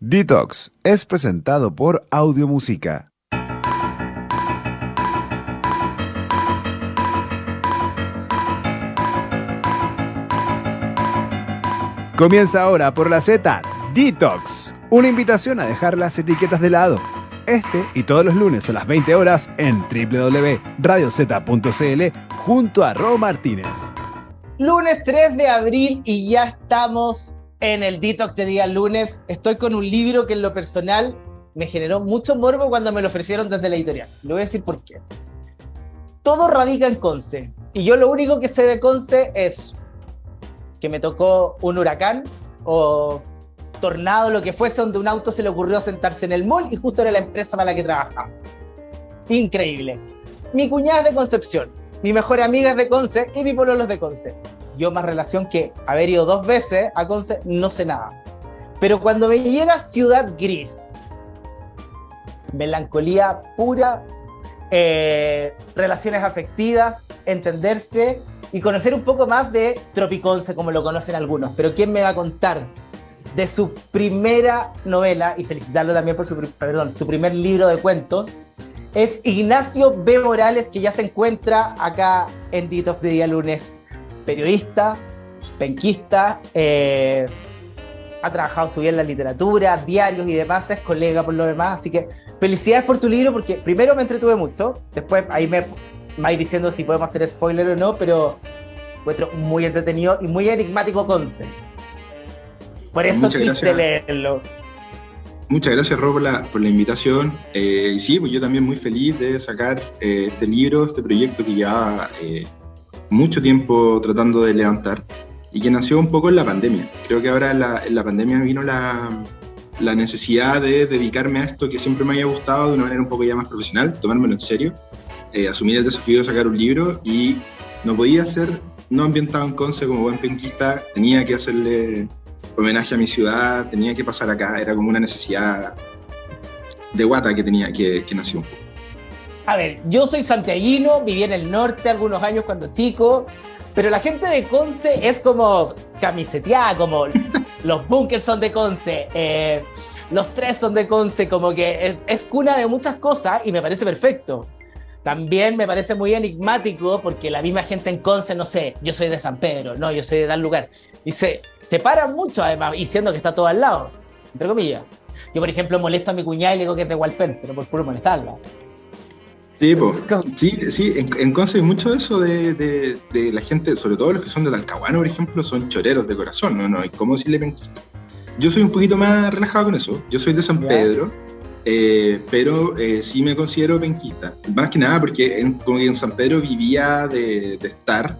Detox es presentado por Audiomúsica. Comienza ahora por la Z, Detox, una invitación a dejar las etiquetas de lado. Este y todos los lunes a las 20 horas en www.radioz.cl junto a Ro Martínez. Lunes 3 de abril y ya estamos en el Detox de día lunes. Estoy con un libro que en lo personal me generó mucho morbo cuando me lo ofrecieron desde la editorial. Le voy a decir por qué. Todo radica en Conce. Y yo lo único que sé de Conce es que me tocó un huracán o tornado, lo que fuese, donde un auto se le ocurrió sentarse en el mall y justo era la empresa para la que trabajaba. Increíble. Mi cuñada es de Concepción, mi mejor amiga es de Conce y mi pololo es de Conce. Yo más relación que haber ido 2 veces a Conce, no sé nada. Pero cuando me llega Ciudad Gris, melancolía pura, relaciones afectivas, entenderse y conocer un poco más de Tropiconce, como lo conocen algunos. Pero ¿quién me va a contar de su primera novela, y felicitarlo también por su primer libro de cuentos? Es Ignacio B. Morales, que ya se encuentra acá en Detox de día lunes. Periodista, penquista, ha trabajado su vida en la literatura, diarios y demás, es colega por lo demás, así que felicidades por tu libro, porque primero me entretuve mucho, después ahí me vais diciendo si podemos hacer spoiler o no, pero encuentro muy entretenido y muy enigmático Conce. Por eso quise leerlo. Muchas gracias, Rob, por la invitación. Y sí, pues yo también muy feliz de sacar este libro, este proyecto que llevaba mucho tiempo tratando de levantar y que nació un poco en la pandemia. Creo que ahora en la pandemia vino la necesidad de dedicarme a esto que siempre me había gustado de una manera un poco ya más profesional, tomármelo en serio, asumir el desafío de sacar un libro, y no podía ser no ambientado en Conce como buen penquista, tenía que hacerle homenaje a mi ciudad, tenía que pasar acá, era como una necesidad de guata que tenía, que nació un poco. A ver, yo soy santiaguino, viví en el norte algunos años cuando chico, pero la gente de Conce es como camiseteada, como los bunkers son de Conce, los tres son de Conce, como que es cuna de muchas cosas y me parece perfecto. También me parece muy enigmático porque la misma gente en Conce, no sé, yo soy de San Pedro, no, yo soy de tal lugar, y se separan mucho además, y siendo que está todo al lado, entre comillas. Yo, por ejemplo, molesto a mi cuñada y le digo que es de Hualpén, pero por puro molestarla. Sí, pues. Sí, en Conce hay mucho de eso de la gente, sobre todo los que son de Talcahuano, por ejemplo, son choreros de corazón, no hay cómo decirle penquista. Yo soy un poquito más relajado con eso, yo soy de San Pedro, pero sí me considero penquista, más que nada porque como que en San Pedro vivía de estar,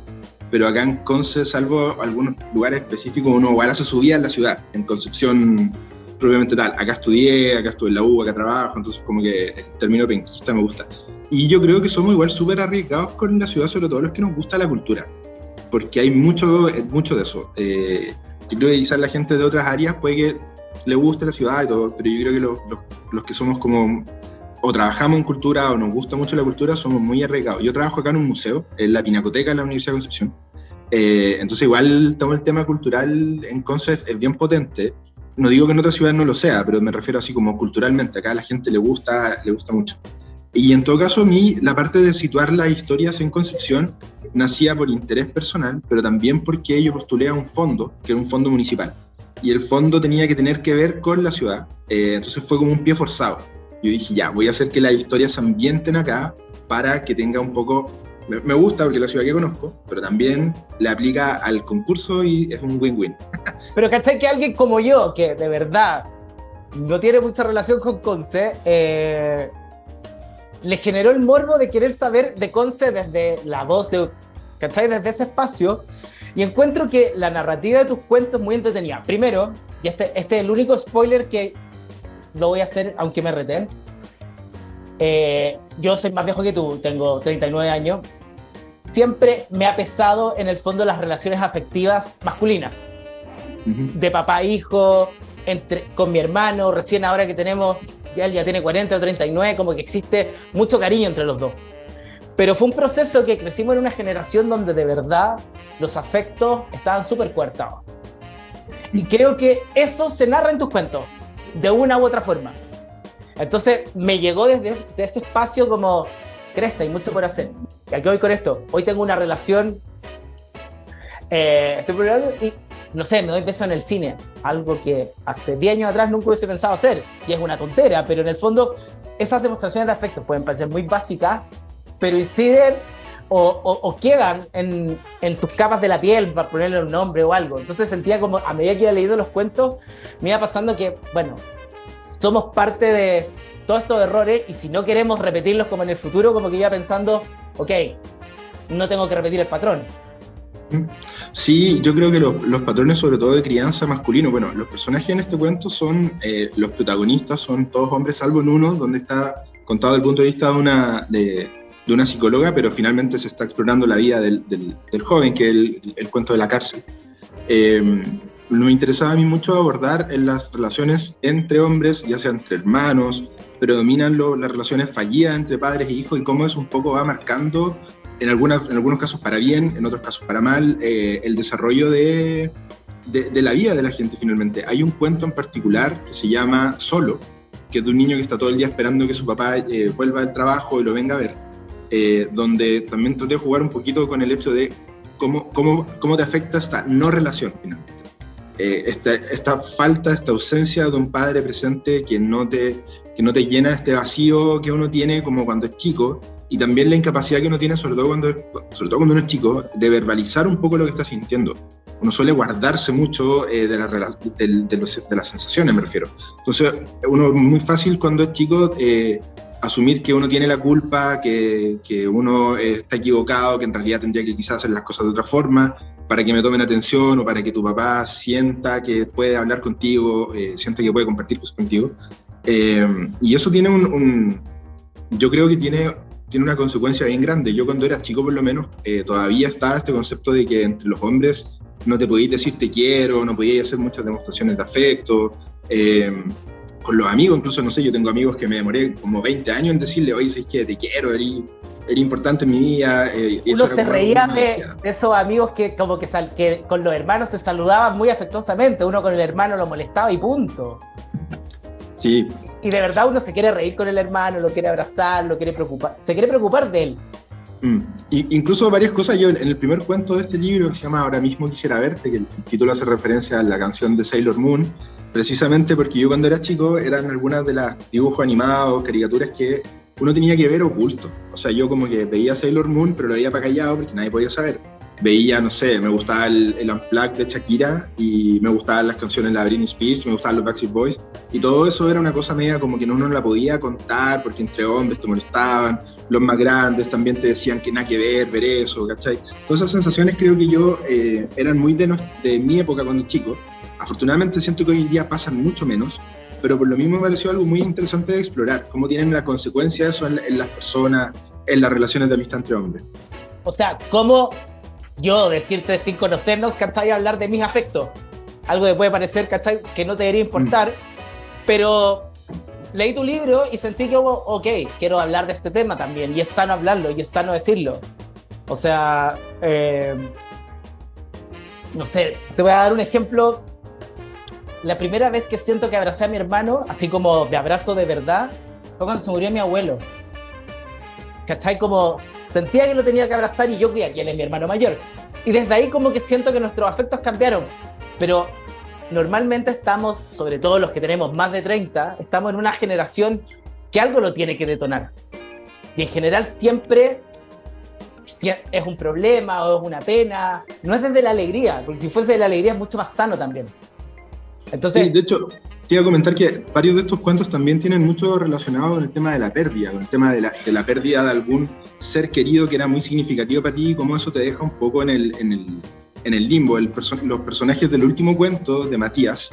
pero acá en Conce, salvo algunos lugares específicos, uno igual hace su vida en la ciudad, en Concepción propiamente tal. Acá estudié, acá estuve en la U, acá trabajo, entonces como que el término penquista me gusta. Y yo creo que somos igual súper arriesgados con la ciudad, sobre todo los que nos gusta la cultura, porque hay mucho de eso. Yo creo que quizás la gente de otras áreas puede que le guste la ciudad y todo, pero yo creo que los que somos como, o trabajamos en cultura o nos gusta mucho la cultura, somos muy arriesgados. Yo trabajo acá en un museo, en la Pinacoteca de la Universidad de Concepción, entonces igual todo el tema cultural en Conce es bien potente. No digo que en otras ciudades no lo sea, pero me refiero así como culturalmente, acá a la gente le gusta mucho. Y en todo caso, a mí la parte de situar las historias en Concepción nacía por interés personal, pero también porque yo postulé a un fondo, que era un fondo municipal, y el fondo tenía que tener que ver con la ciudad, entonces fue como un pie forzado. Yo dije, ya, voy a hacer que las historias se ambienten acá para que tenga un poco... Me gusta porque es la ciudad que conozco, pero también le aplica al concurso y es un win-win. Pero ¿cachai? Que alguien como yo, que de verdad no tiene mucha relación con Conce, le generó el morbo de querer saber de Conce desde la voz de, ¿cachai? Desde ese espacio, y encuentro que la narrativa de tus cuentos es muy entretenida. Primero, y este es el único spoiler que lo voy a hacer aunque me reten, yo soy más viejo que tú, tengo 39 años, siempre me ha pesado en el fondo las relaciones afectivas masculinas, de papá e hijo, con mi hermano, recién ahora que tenemos, él ya tiene 40 o 39, como que existe mucho cariño entre los dos. Pero fue un proceso que crecimos en una generación donde de verdad los afectos estaban súper coartados. Y creo que eso se narra en tus cuentos. de una u otra forma. Entonces me llegó desde ese espacio como, cresta, hay mucho por hacer. ¿Y a qué voy con esto? Hoy tengo una relación, estoy probando y, no sé, me doy beso en el cine, algo que hace 10 años atrás nunca hubiese pensado hacer, y es una tontera, pero en el fondo esas demostraciones de afecto pueden parecer muy básicas, pero inciden o quedan en tus capas de la piel, para ponerle un nombre o algo. Entonces sentía como, a medida que iba leyendo los cuentos, me iba pasando que, bueno, somos parte de todos estos errores, y si no queremos repetirlos como en el futuro, como que iba pensando, ok, no tengo que repetir el patrón. Sí, yo creo que los patrones, sobre todo de crianza masculino, bueno, los personajes en este cuento son, los protagonistas son todos hombres, salvo en uno, donde está contado desde el punto de vista de una psicóloga, pero finalmente se está explorando la vida del joven, que es el cuento de la cárcel. Me interesaba a mí mucho abordar en las relaciones entre hombres, ya sea entre hermanos, predominan las relaciones fallidas entre padres e hijos, y cómo eso un poco va marcando, en algunos casos para bien, en otros casos para mal, el desarrollo de la vida de la gente finalmente. Hay un cuento en particular que se llama Solo, que es de un niño que está todo el día esperando que su papá vuelva del trabajo y lo venga a ver, donde también traté de jugar un poquito con el hecho de cómo te afecta esta no relación finalmente. Esta falta, esta ausencia de un padre presente que no te llena este vacío que uno tiene como cuando es chico, y también la incapacidad que uno tiene, sobre todo cuando uno es chico, de verbalizar un poco lo que está sintiendo. Uno suele guardarse mucho de las sensaciones, me refiero. Entonces, uno es muy fácil cuando es chico asumir que uno tiene la culpa, que uno está equivocado, que en realidad tendría que quizás hacer las cosas de otra forma, para que me tomen atención, o para que tu papá sienta que puede hablar contigo, sienta que puede compartir cosas contigo. Y eso tiene yo creo que tiene una consecuencia bien grande. Yo cuando era chico, por lo menos, todavía estaba este concepto de que entre los hombres no te podías decir te quiero, no podías hacer muchas demostraciones de afecto. Con los amigos, incluso, no sé, yo tengo amigos que me demoré como 20 años en decirle, oye, ¿sabes qué? Te quiero, eres importante en mi vida. Uno se reía de esos amigos que como que con los hermanos se saludaban muy afectuosamente, uno con el hermano lo molestaba y punto. Sí. Y de verdad uno se quiere reír con el hermano, lo quiere abrazar, se quiere preocupar de él. Incluso varias cosas. Yo en el primer cuento de este libro, que se llama Ahora mismo quisiera verte, que el título hace referencia a la canción de Sailor Moon, precisamente porque yo cuando era chico eran algunas de las dibujos animados, caricaturas que uno tenía que ver oculto. O sea, yo como que veía Sailor Moon, pero lo veía para callado porque nadie podía saber. Veía, no sé, me gustaba el Unplugged de Shakira, y me gustaban las canciones de la Britney Spears, me gustaban los Backstreet Boys, y todo eso era una cosa media como que uno no la podía contar porque entre hombres te molestaban, los más grandes también te decían que nada que ver eso, ¿cachai? Todas esas sensaciones creo que yo eran muy de mi época cuando chico. Afortunadamente siento que hoy en día pasan mucho menos, pero por lo mismo me pareció algo muy interesante de explorar, cómo tienen la consecuencia de eso en las personas, en las relaciones de amistad entre hombres. O sea, cómo yo decirte sin conocernos, ¿cachai? Hablar de mis afectos. Algo que puede parecer, ¿cachai? Que no te debería importar, pero leí tu libro y sentí que, ok, quiero hablar de este tema también, y es sano hablarlo, y es sano decirlo. O sea, no sé, te voy a dar un ejemplo. La primera vez que siento que abracé a mi hermano, así como de abrazo de verdad, fue cuando se murió mi abuelo. ¿Cachai? Como sentía que lo tenía que abrazar, y yo que él es mi hermano mayor. Y desde ahí como que siento que nuestros afectos cambiaron. Pero normalmente estamos, sobre todo los que tenemos más de 30, estamos en una generación que algo lo tiene que detonar. Y en general siempre es un problema o es una pena. No es desde la alegría, porque si fuese de la alegría es mucho más sano también. Entonces, sí, de hecho, te iba a comentar que varios de estos cuentos también tienen mucho relacionado con el tema de la pérdida, con el tema de la pérdida de algún ser querido que era muy significativo para ti, y cómo eso te deja un poco en el limbo. Los personajes del último cuento de Matías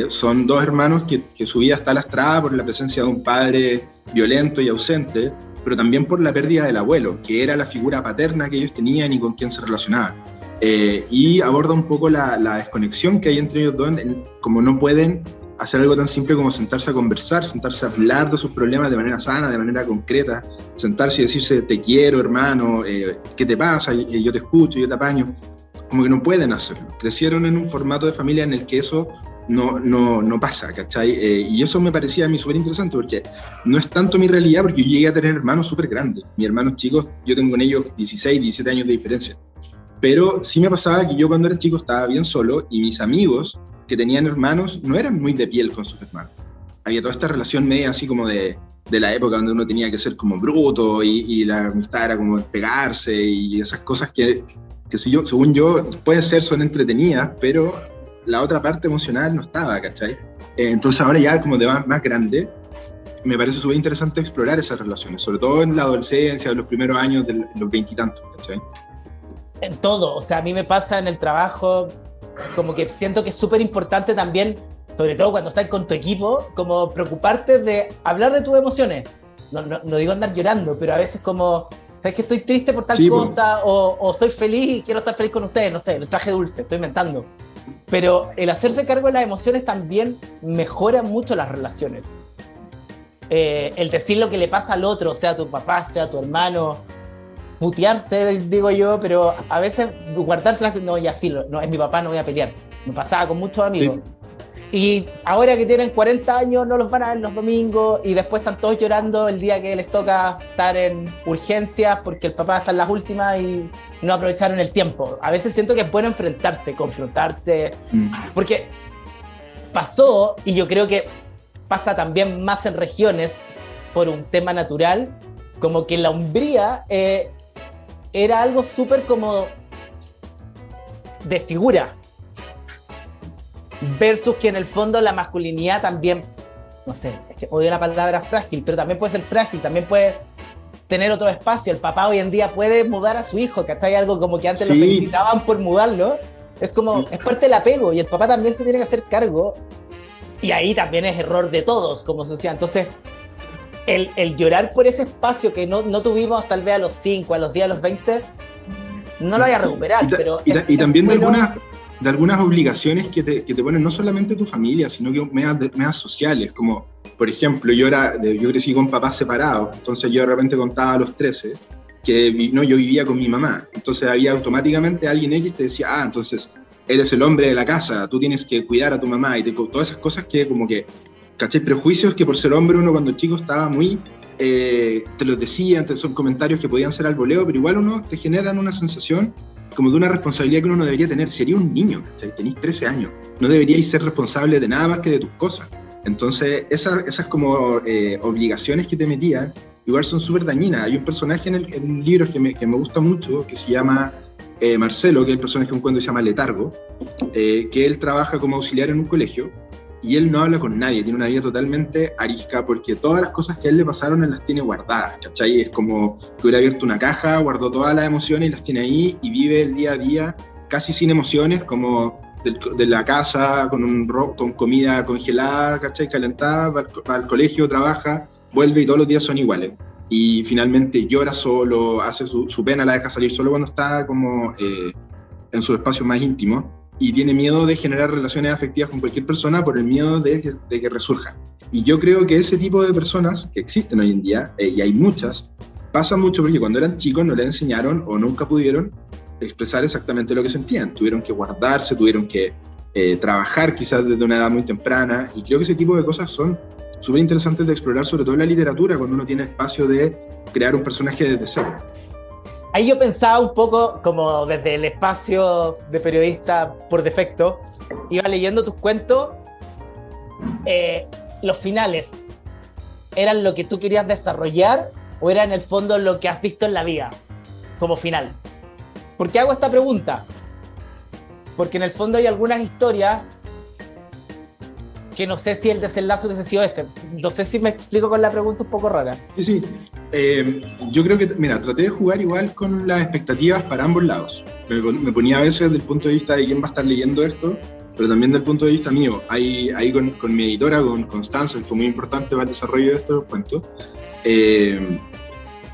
son dos hermanos que su vida está lastrada por la presencia de un padre violento y ausente, pero también por la pérdida del abuelo, que era la figura paterna que ellos tenían y con quien se relacionaban. Y aborda un poco la desconexión que hay entre ellos dos, como no pueden hacer algo tan simple como sentarse a conversar, sentarse a hablar de sus problemas de manera sana, de manera concreta, sentarse y decirse te quiero hermano, ¿qué te pasa? Yo te escucho, yo te apaño. Como que no pueden hacerlo. Crecieron en un formato de familia en el que eso no pasa, ¿cachai? Y eso me parecía a mí súper interesante, porque no es tanto mi realidad, porque yo llegué a tener hermanos súper grandes. Mis hermanos chicos, yo tengo con ellos 16, 17 años de diferencia. Pero sí me pasaba que yo cuando era chico estaba bien solo, y mis amigos que tenían hermanos no eran muy de piel con sus hermanos. Había toda esta relación media así como de la época donde uno tenía que ser como bruto, y la amistad era como pegarse, y esas cosas que según yo, puede ser, son entretenidas, pero la otra parte emocional no estaba, ¿cachai? Entonces ahora ya como de más grande, me parece súper interesante explorar esas relaciones, sobre todo en la adolescencia, en los primeros años de los veintitantos, ¿cachai? En todo, o sea, a mí me pasa en el trabajo, como que siento que es súper importante también, sobre todo cuando estás con tu equipo, como preocuparte de hablar de tus emociones. No digo andar llorando, pero a veces como, ¿sabes que estoy triste por tal cosa? O estoy feliz y quiero estar feliz con ustedes, no sé, les traje dulce, estoy inventando. Pero el hacerse cargo de las emociones también mejora mucho las relaciones. El decir lo que le pasa al otro, sea tu papá, sea tu hermano, putearse, digo yo, pero a veces guardárselas, no, ya filo, no, es mi papá, no voy a pelear. Me pasaba con muchos amigos. Sí. Y ahora que tienen 40 años no los van a ver los domingos, y después están todos llorando el día que les toca estar en urgencias porque el papá está en las últimas y no aprovecharon el tiempo. A veces siento que es bueno enfrentarse, confrontarse, porque pasó, y yo creo que pasa también más en regiones por un tema natural, como que la hombría era algo súper como de figura, versus que en el fondo la masculinidad también, no sé, es que odio la palabra frágil, pero también puede ser frágil, también puede tener otro espacio. El papá hoy en día puede mudar a su hijo, que hasta hay algo como que antes lo felicitaban por mudarlo, es como, es parte del apego, y el papá también se tiene que hacer cargo, y ahí también es error de todos como sociedad. Entonces el llorar por ese espacio que no tuvimos tal vez a los 5, a los 10, a los 20, no lo voy a recuperar. Y también bueno, de algunas obligaciones que te ponen no solamente tu familia, sino que medias sociales, como por ejemplo, yo crecí con papás separados, entonces yo de repente contaba a los 13 que yo vivía con mi mamá, entonces había automáticamente alguien X te decía, entonces eres el hombre de la casa, tú tienes que cuidar a tu mamá, y todas esas cosas que como que, ¿cachai? Prejuicios que por ser hombre uno cuando chico estaba muy, te los decían, son comentarios que podían ser al voleo, pero igual uno te generan una sensación como de una responsabilidad que uno no debería tener. Sería un niño, ¿cachai? Tenís 13 años, no deberíais ser responsable de nada más que de tus cosas. Entonces esas como obligaciones que te metían igual son súper dañinas. Hay un personaje en el libro que me gusta mucho, que se llama Marcelo, que es el personaje de un cuento que se llama Letargo, que él trabaja como auxiliar en un colegio, y él no habla con nadie, tiene una vida totalmente arisca, porque todas las cosas que a él le pasaron él las tiene guardadas, ¿cachai? Es como que hubiera abierto una caja, guardó todas las emociones y las tiene ahí, y vive el día a día casi sin emociones, como de la casa, con comida congelada, ¿cachai? Calentada, va al colegio, trabaja, vuelve y todos los días son iguales. Y finalmente llora solo, hace su pena, la deja salir solo cuando está como en su espacio más íntimo, y tiene miedo de generar relaciones afectivas con cualquier persona por el miedo de que resurja. Y yo creo que ese tipo de personas que existen hoy en día, y hay muchas, pasa mucho porque cuando eran chicos no les enseñaron o nunca pudieron expresar exactamente lo que sentían. Tuvieron que guardarse, tuvieron que trabajar quizás desde una edad muy temprana, y creo que ese tipo de cosas son súper interesantes de explorar, sobre todo en la literatura, cuando uno tiene espacio de crear un personaje desde cero. Ahí yo pensaba un poco como desde el espacio de periodista por defecto, iba leyendo tus cuentos, los finales, ¿eran lo que tú querías desarrollar o era en el fondo lo que has visto en la vida como final? ¿Por qué hago esta pregunta? Porque en el fondo hay algunas historias que no sé si el desenlace hubiese sido ese. No sé si me explico con la pregunta un poco rara. Sí. Yo creo que, mira, traté de jugar igual con las expectativas para ambos lados. Me ponía a veces desde el punto de vista de quién va a estar leyendo esto, pero también desde el punto de vista mío. Ahí con mi editora, con Constanza, que fue muy importante para el desarrollo de estos cuentos,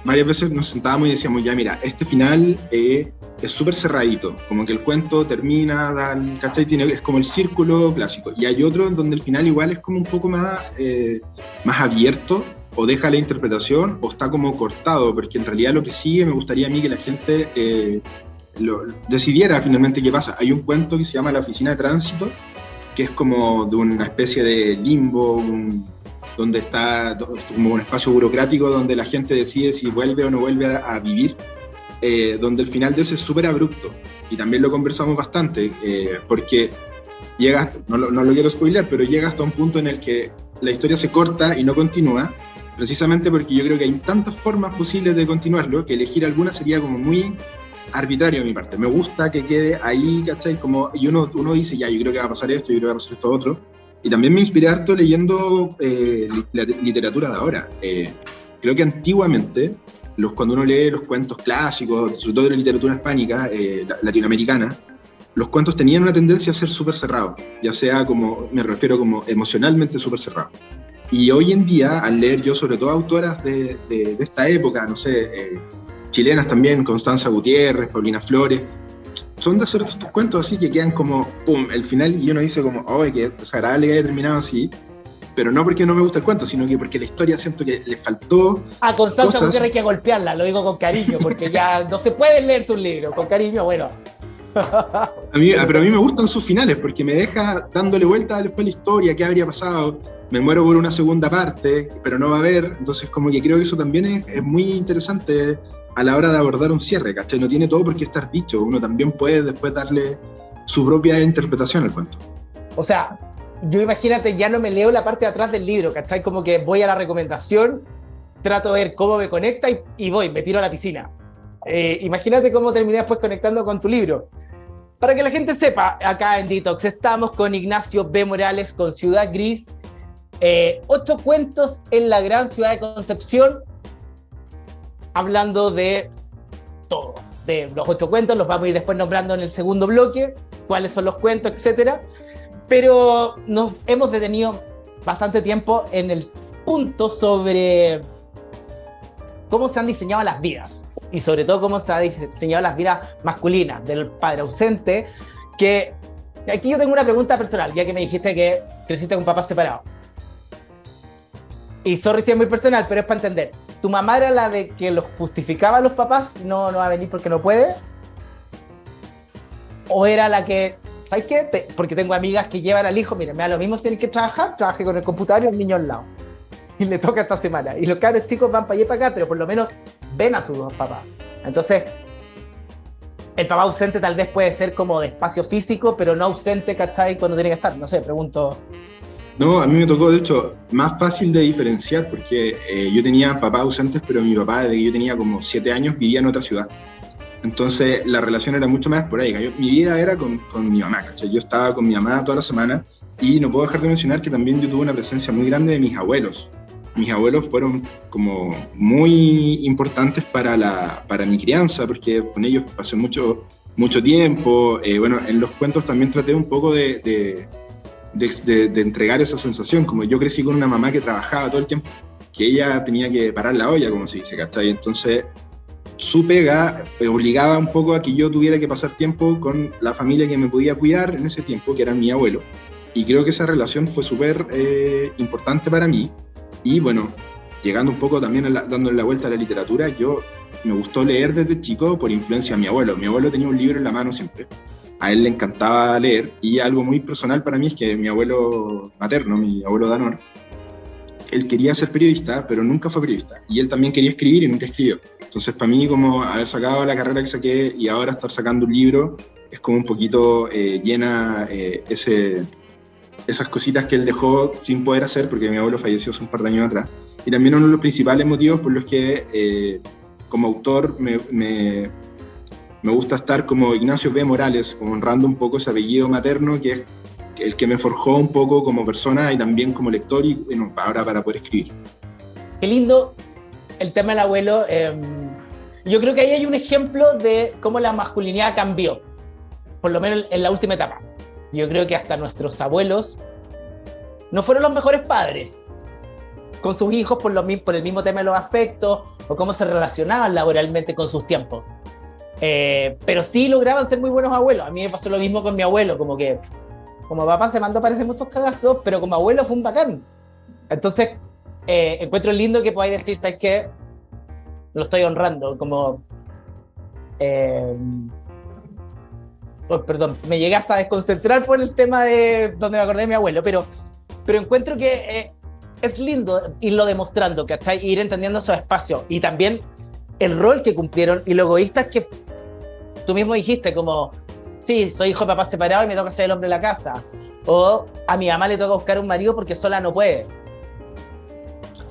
varias veces nos sentábamos y decíamos, ya mira, este final es súper cerradito, como que el cuento termina, ¿cachai? Es como el círculo clásico. Y hay otro donde el final igual es como un poco más abierto, o deja la interpretación, o está como cortado, porque en realidad lo que sigue me gustaría a mí que la gente decidiera finalmente qué pasa. Hay un cuento que se llama La Oficina de Tránsito, que es como de una especie de limbo, donde está como un espacio burocrático donde la gente decide si vuelve o no vuelve a vivir, donde el final de ese es súper abrupto. Y también lo conversamos bastante, porque llega, no lo quiero spoilear, pero llega hasta un punto en el que la historia se corta y no continúa, precisamente porque yo creo que hay tantas formas posibles de continuarlo que elegir alguna sería como muy arbitrario de mi parte. Me gusta que quede ahí, ¿cachai? Como, y uno dice, ya, yo creo que va a pasar esto, yo creo que va a pasar esto otro. Y también me inspiré harto leyendo literatura de ahora. Creo que antiguamente, cuando uno lee los cuentos clásicos, sobre todo de la literatura hispánica, latinoamericana, los cuentos tenían una tendencia a ser súper cerrados, ya sea como, me refiero como emocionalmente súper cerrados. Y hoy en día, al leer yo sobre todo autoras de esta época, no sé, chilenas también, Constanza Gutiérrez, Paulina Flores, son de hacer estos cuentos así que quedan como, pum, el final, y uno dice como, oh, qué desagradable que haya terminado así, pero no porque no me gusta el cuento, ssino que porque la historia siento que le faltó a Constanza Gutiérrez hay que golpearla, lo digo con cariño, porque ya no se puede leer sus libros, con cariño, bueno. Pero a mí me gustan sus finales, porque me deja dándole vuelta después la historia, qué habría pasado, me muero por una segunda parte, pero no va a haber, entonces como que creo que eso también es muy interesante a la hora de abordar un cierre, ¿cachai? No tiene todo por qué estar dicho, uno también puede después darle su propia interpretación al cuento. O sea, yo imagínate, ya no me leo la parte de atrás del libro, ¿cachai? Como que voy a la recomendación, trato de ver cómo me conecta y voy, me tiro a la piscina. Imagínate cómo terminé después conectando con tu libro. Para que la gente sepa, acá en Detox estamos con Ignacio B. Morales, con Ciudad Gris, 8 cuentos en la gran ciudad de Concepción, hablando de todo, de los 8 cuentos, los vamos a ir después nombrando en el segundo bloque, cuáles son los cuentos, etcétera. Pero nos hemos detenido bastante tiempo en el punto sobre cómo se han diseñado las vidas, y sobre todo cómo se han diseñado las vidas masculinas del padre ausente, que aquí yo tengo una pregunta personal, ya que me dijiste que creciste con papás separados. Y sorry si es muy personal, pero es para entender. ¿Tu mamá era la de que los justificaba a los papás? No va a venir porque no puede. ¿O era la que, ¿sabes qué? Porque tengo amigas que llevan al hijo, mira, me da lo mismo si tienen que trabajar, trabaje con el computador y el niño al lado. Y le toca esta semana. Y los cabros chicos van para allá y para acá, pero por lo menos ven a sus dos papás. Entonces, el papá ausente tal vez puede ser como de espacio físico, pero no ausente, ¿cachai? Cuando tiene que estar. No sé, pregunto. No, a mí me tocó, de hecho, más fácil de diferenciar, porque yo tenía papás ausentes, pero mi papá, desde que yo tenía como 7 años, vivía en otra ciudad. Entonces, la relación era mucho más esporádica. Mi vida era con mi mamá, ¿cachai? Yo estaba con mi mamá toda la semana, y no puedo dejar de mencionar que también yo tuve una presencia muy grande de mis abuelos. Mis abuelos fueron como muy importantes para mi crianza, porque con ellos pasé mucho tiempo. Bueno, en los cuentos también traté un poco de entregar esa sensación, como yo crecí con una mamá que trabajaba todo el tiempo, que ella tenía que parar la olla, como se dice, ¿cachai? Entonces su pega obligaba un poco a que yo tuviera que pasar tiempo con la familia que me podía cuidar en ese tiempo, que era mi abuelo, y creo que esa relación fue súper importante para mí. Y bueno, llegando un poco también dándole la vuelta a la literatura, yo me gustó leer desde chico por influencia de mi abuelo. Mi abuelo tenía un libro en la mano siempre, a él le encantaba leer, y algo muy personal para mí es que mi abuelo materno, mi abuelo Danor, él quería ser periodista, pero nunca fue periodista, y él también quería escribir y nunca escribió. Entonces para mí, como haber sacado la carrera que saqué y ahora estar sacando un libro, es como un poquito llena esas cositas que él dejó sin poder hacer, porque mi abuelo falleció hace un par de años atrás. Y también uno de los principales motivos por los que como autor me gusta estar como Ignacio B. Morales, como honrando un poco ese apellido materno, que es el que me forjó un poco como persona y también como lector, y bueno, ahora para poder escribir. Qué lindo el tema del abuelo. Yo creo que ahí hay un ejemplo de cómo la masculinidad cambió, por lo menos en la última etapa. Yo creo que hasta nuestros abuelos no fueron los mejores padres con sus hijos por el mismo tema de los aspectos o cómo se relacionaban laboralmente con sus tiempos. Pero sí lograban ser muy buenos abuelos. A mí me pasó lo mismo con mi abuelo, como que como papá se mandó parece muchos cagazos, pero como abuelo fue un bacán. Entonces, encuentro lindo que podáis decir, ¿sabes qué? Lo estoy honrando, como perdón, me llegué hasta a desconcentrar por el tema de donde me acordé de mi abuelo, pero encuentro que es lindo irlo demostrando, ¿cachai? Ir entendiendo esos espacios y también el rol que cumplieron y lo egoístas que tú mismo dijiste, como, sí, soy hijo de papá separado y me toca ser el hombre de la casa, o a mi mamá le toca buscar un marido porque sola no puede.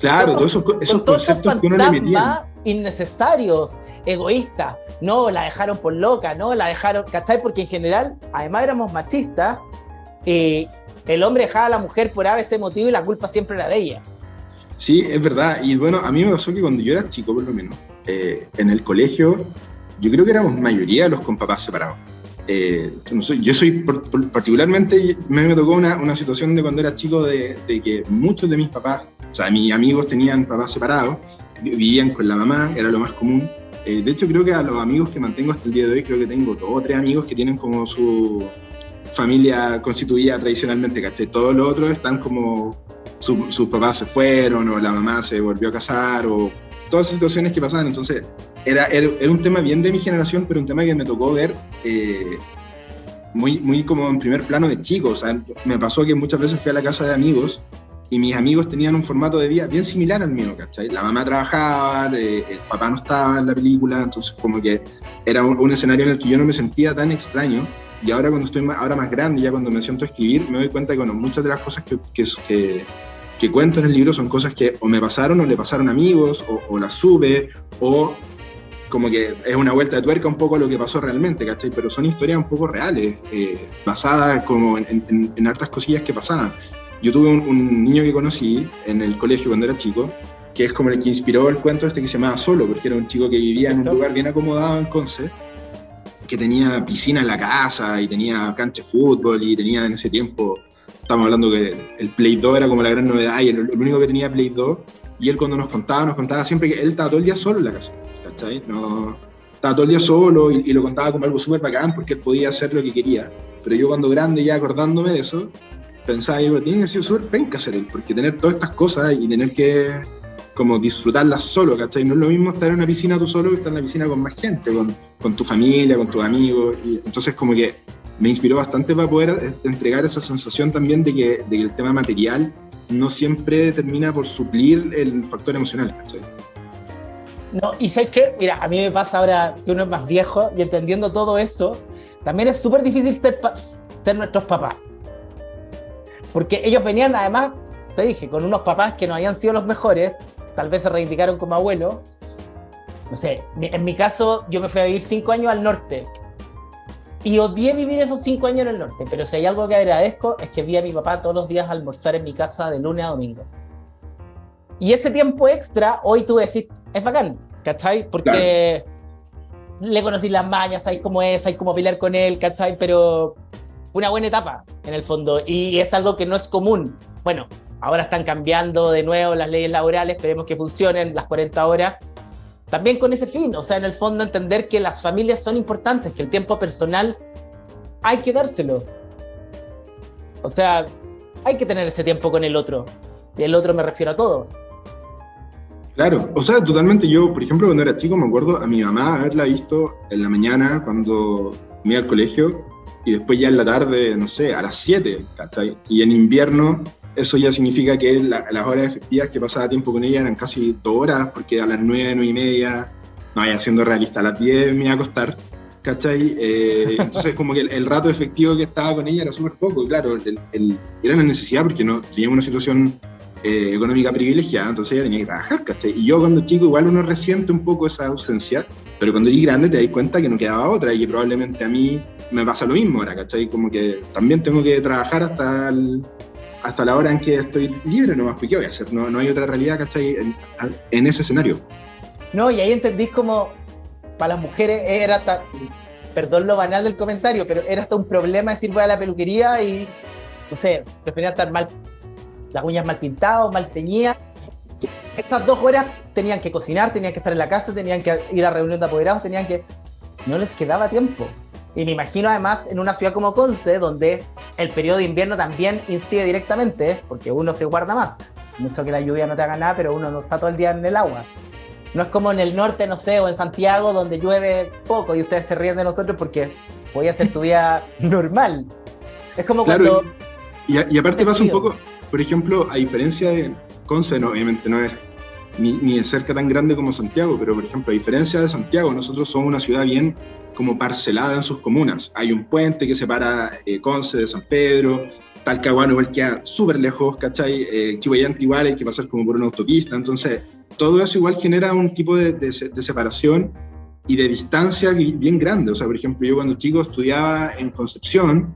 Claro, todos esos conceptos que uno le metía. Innecesarios, egoístas, no, la dejaron por loca, no, la dejaron, ¿cachai? Porque en general, además éramos machistas, el hombre dejaba a la mujer por ABC motivo y la culpa siempre era de ella. Sí, es verdad. Y bueno, a mí me pasó que cuando yo era chico, por lo menos, en el colegio, yo creo que éramos mayoría los con papás separados. Yo soy particularmente, me tocó una situación de cuando era chico de que muchos de mis papás, o sea, mis amigos tenían papás separados, vivían con la mamá, era lo más común. De hecho, creo que a los amigos que mantengo hasta el día de hoy, creo que tengo 2 o 3 amigos que tienen como su familia constituida tradicionalmente, ¿cachai? Todos los otros están como sus papás se fueron o la mamá se volvió a casar o todas esas situaciones que pasaban. Entonces era un tema bien de mi generación, pero un tema que me tocó ver muy como en primer plano de chico. O sea, me pasó que muchas veces fui a la casa de amigos y mis amigos tenían un formato de vida bien similar al mío, ¿cachai? La mamá trabajaba, el papá no estaba en la película, entonces como que era un escenario en el que yo no me sentía tan extraño. Y ahora cuando estoy ahora más grande, ya cuando me siento a escribir, me doy cuenta que bueno, muchas de las cosas que cuento en el libro son cosas que o me pasaron o le pasaron a amigos, o las sube, o como que es una vuelta de tuerca un poco a lo que pasó realmente, ¿cachai? Pero son historias un poco reales, basadas como en hartas cosillas que pasaban. Yo tuve un niño que conocí en el colegio cuando era chico, que es como el que inspiró el cuento este que se llamaba Solo, porque era un chico que vivía en un lugar bien acomodado en Conce, que tenía piscina en la casa y tenía cancha de fútbol y tenía en ese tiempo, estamos hablando que el Play 2 era como la gran novedad y el único que tenía Play 2, y él cuando nos contaba siempre que él estaba todo el día solo en la casa, ¿cachai? No, estaba todo el día solo y lo contaba como algo súper bacán porque él podía hacer lo que quería, pero yo cuando grande ya acordándome de eso, pensaba, digo, tiene que ser súper penca ser él, porque tener todas estas cosas y tener que como disfrutarlas solo, ¿cachai? No es lo mismo estar en una piscina tú solo que estar en la piscina con más gente, con tu familia, con tus amigos, y entonces como que me inspiró bastante para poder entregar esa sensación también de que el tema material no siempre termina por suplir el factor emocional, ¿cachai? No, y ¿sabes qué? Mira, a mí me pasa ahora que uno es más viejo y entendiendo todo eso, también es súper difícil ser nuestros papás. Porque ellos venían, además, te dije, con unos papás que no habían sido los mejores, tal vez se reivindicaron como abuelos. No sé, en mi caso, yo me fui a vivir 5 años al norte. Y odié vivir esos 5 años en el norte, pero si hay algo que agradezco es que vi a mi papá todos los días almorzar en mi casa de lunes a domingo. Y ese tiempo extra, hoy tú decís, es bacán, ¿cachai? Porque le conocí las mañas, sabes cómo es, sabes cómo pelear con él, ¿cachai? Pero fue una buena etapa, en el fondo, y es algo que no es común. Bueno, ahora están cambiando de nuevo las leyes laborales, esperemos que funcionen las 40 horas, también con ese fin, o sea, en el fondo entender que las familias son importantes, que el tiempo personal hay que dárselo. O sea, hay que tener ese tiempo con el otro, y el otro me refiero a todos. Claro, o sea, totalmente. Yo, por ejemplo, cuando era chico me acuerdo a mi mamá haberla visto en la mañana cuando me iba al colegio y después ya en la tarde, no sé, a las 7, ¿cachai? Y en invierno eso ya significa que las horas efectivas que pasaba tiempo con ella eran casi 2 horas, porque a las 9, 9 y media, no vaya siendo realista, a las 10 me iba a acostar, ¿cachai? Entonces como que el rato efectivo que estaba con ella era súper poco, claro, era una necesidad porque no teníamos una situación económica privilegiada, entonces ella tenía que trabajar, ¿cachai? Y yo cuando chico igual uno resiente un poco esa ausencia, pero cuando eres grande te das cuenta que no quedaba otra y que probablemente a mí me pasa lo mismo ahora, ¿cachai? Como que también tengo que trabajar hasta la hora en que estoy libre nomás, porque ¿qué voy a hacer? No hay otra realidad, ¿cachai? En ese escenario. No, y ahí entendís como para las mujeres era hasta, perdón lo banal del comentario, pero era hasta un problema decir voy a la peluquería y, no sé, prefería estar mal, las uñas mal pintadas, mal teñidas. Estas 2 horas tenían que cocinar, tenían que estar en la casa, tenían que ir a reunión de apoderados, no les quedaba tiempo. Y me imagino además en una ciudad como Conce, donde el periodo de invierno también incide directamente, porque uno se guarda más. Mucho que la lluvia no te haga nada, pero uno no está todo el día en el agua. No es como en el norte, no sé, o en Santiago, donde llueve poco y ustedes se ríen de nosotros porque voy a hacer tu vida normal. Es como Claro, cuando... y aparte pasa un poco, por ejemplo, a diferencia de Conce, obviamente no es ni de cerca tan grande como Santiago, pero por ejemplo, a diferencia de Santiago, nosotros somos una ciudad bien como parcelada en sus comunas. Hay un puente que separa Conce de San Pedro, Talcahuano igual queda súper lejos, ¿cachai? Chillán igual hay que pasar como por una autopista, entonces todo eso igual genera un tipo de separación y de distancia bien grande. O sea, por ejemplo, yo cuando chico estudiaba en Concepción,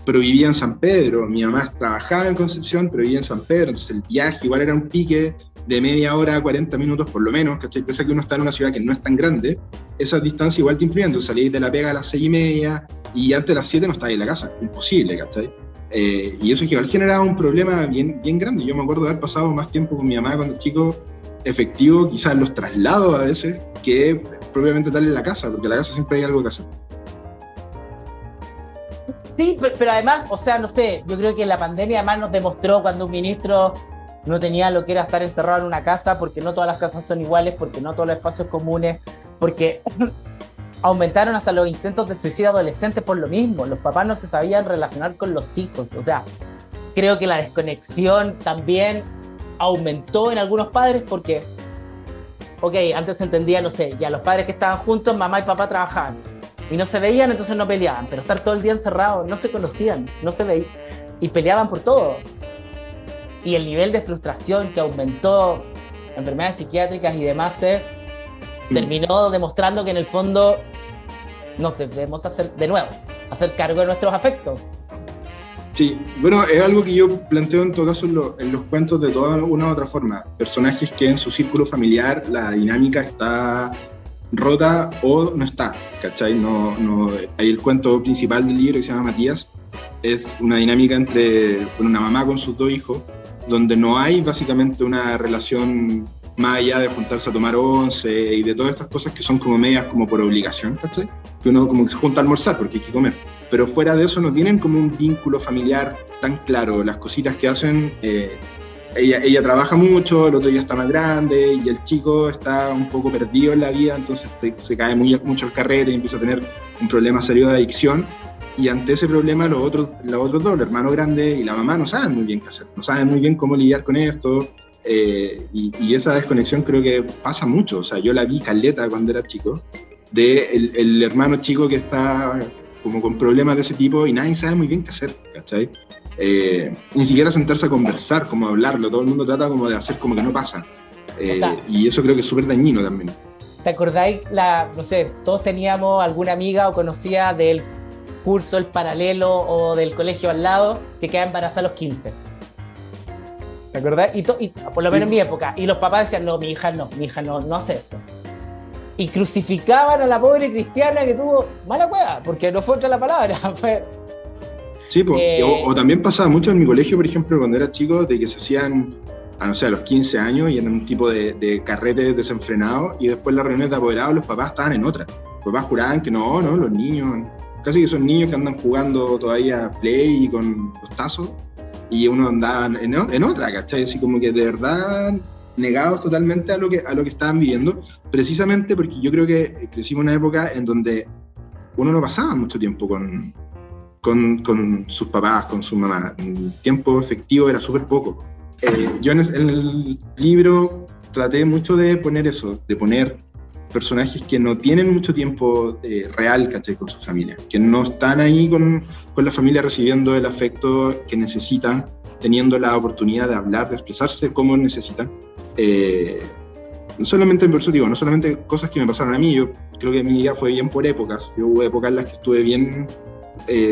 pero vivía en San Pedro, mi mamá trabajaba en Concepción, pero vivía en San Pedro, entonces el viaje igual era un pique de media hora a 40 minutos por lo menos, ¿cachai? Pese a que uno está en una ciudad que no es tan grande, esa distancia igual te influye, entonces salís de la pega a las 6:30 y antes de las 7 no estabas en la casa, imposible, ¿cachai? Y eso igual generaba un problema bien grande. Yo me acuerdo de haber pasado más tiempo con mi mamá cuando chico, efectivo, quizás los traslados a veces, que propiamente tal en la casa, porque en la casa siempre hay algo que hacer. Sí, pero además, o sea, no sé, yo creo que la pandemia además nos demostró cuando un ministro no tenía lo que era estar encerrado en una casa, porque no todas las casas son iguales, porque no todos los espacios comunes, porque aumentaron hasta los intentos de suicidio adolescentes por lo mismo. Los papás no se sabían relacionar con los hijos. O sea, creo que la desconexión también aumentó en algunos padres porque, ok, antes se entendía, no sé, ya los padres que estaban juntos, mamá y papá trabajaban y no se veían, entonces no peleaban, pero estar todo el día encerrados, no se conocían, no se veían y peleaban por todo. Y el nivel de frustración que aumentó, enfermedades psiquiátricas y demás, terminó demostrando que en el fondo nos debemos hacer cargo de nuestros afectos. Sí, bueno, es algo que yo planteo en todo caso en los cuentos de toda una u otra forma. Personajes que en su círculo familiar la dinámica está rota o no está, ¿cachai? Hay el cuento principal del libro que se llama Matías, es una dinámica entre una mamá con sus dos hijos, donde no hay básicamente una relación más allá de juntarse a tomar once y de todas estas cosas que son como medias como por obligación, ¿cachai? Que uno como que se junta a almorzar porque hay que comer. Pero fuera de eso no tienen como un vínculo familiar tan claro. Las cositas que hacen, ella trabaja mucho, el otro ya está más grande y el chico está un poco perdido en la vida, entonces se cae mucho el carrete y empieza a tener un problema serio de adicción. Y ante ese problema los otros dos, el hermano grande y la mamá, no saben muy bien qué hacer, no saben muy bien cómo lidiar con esto. Y esa desconexión creo que pasa mucho. O sea, yo la vi caleta cuando era chico, de el hermano chico que está como con problemas de ese tipo y nadie sabe muy bien qué hacer, ¿cachai? Ni siquiera sentarse a conversar, como hablarlo, todo el mundo trata como de hacer como que no pasa. O sea, y eso creo que es súper dañino también. ¿Te acordáis? No sé, todos teníamos alguna amiga o conocida del curso, el paralelo o del colegio al lado que queda embarazada a los 15. ¿Te acordás? Y por lo menos en mi época. Y los papás decían, no, mi hija no hace eso. Y crucificaban a la pobre cristiana que tuvo mala hueá, porque no fue otra la palabra. Sí, o también pasaba mucho en mi colegio, por ejemplo, cuando era chico, de que se hacían, no sé, a los 15 años y eran un tipo de carretes desenfrenados y después las reuniones de apoderados los papás estaban en otra. Los papás juraban que no, los niños, casi que son niños que andan jugando todavía Play y con los tazos. Y uno andaba en otra, ¿cachai? Así como que de verdad negados totalmente a lo que estaban viviendo, precisamente porque yo creo que crecimos en una época en donde uno no pasaba mucho tiempo con sus papás, con su mamá. El tiempo efectivo era súper poco. Yo en el libro traté mucho de poner eso, de poner personajes que no tienen mucho tiempo real, ¿cachai? Con su familia, que no están ahí con la familia recibiendo el afecto que necesitan, teniendo la oportunidad de hablar, de expresarse como necesitan. No solamente en verso, no solamente cosas que me pasaron a mí, yo creo que mi vida fue bien por épocas. Yo hubo épocas en las que estuve bien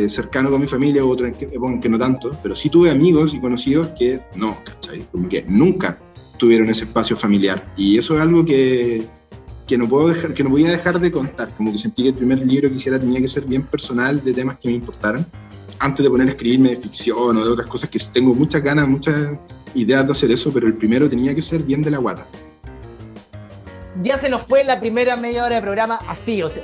cercano con mi familia, otras épocas en que no tanto, pero sí tuve amigos y conocidos que no, ¿cachai? Como que nunca tuvieron ese espacio familiar, y eso es algo que no podía dejar de contar. Como que sentí que el primer libro que hiciera tenía que ser bien personal, de temas que me importaran, antes de poner a escribirme de ficción o de otras cosas que tengo muchas ganas, muchas ideas de hacer eso, pero el primero tenía que ser bien de la guata. Ya se nos fue la primera media hora de programa así, o sea,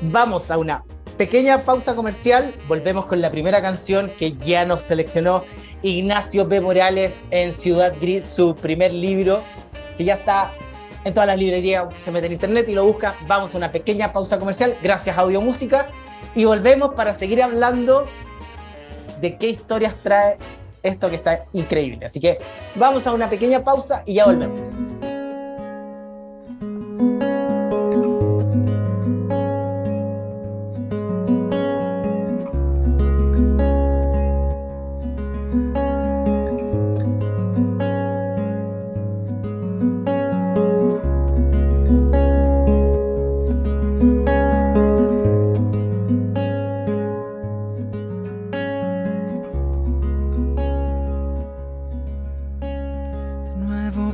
vamos a una pequeña pausa comercial, volvemos con la primera canción que ya nos seleccionó Ignacio P. Morales en Ciudad Gris, su primer libro, que ya está en todas las librerías, se mete en internet y lo busca. Vamos a una pequeña pausa comercial, gracias a Audio Música, Y volvemos para seguir hablando de qué historias trae esto que está increíble. Así que vamos a una pequeña pausa y ya volvemos.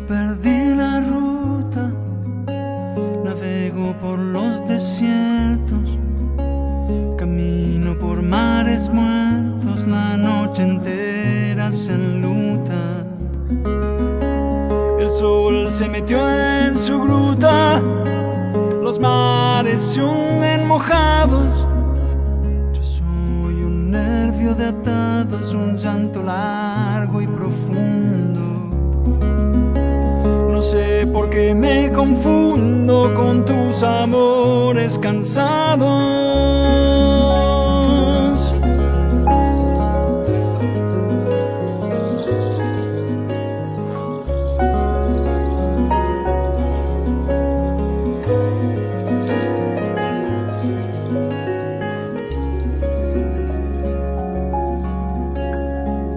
Perdí la ruta, navego por los desiertos, camino por mares muertos, la noche entera se enluta. El sol se metió en su gruta, los mares se hunden mojados. Yo soy un nervio de atados, un llanto largo y profundo. No sé por qué me confundo con tus amores cansados.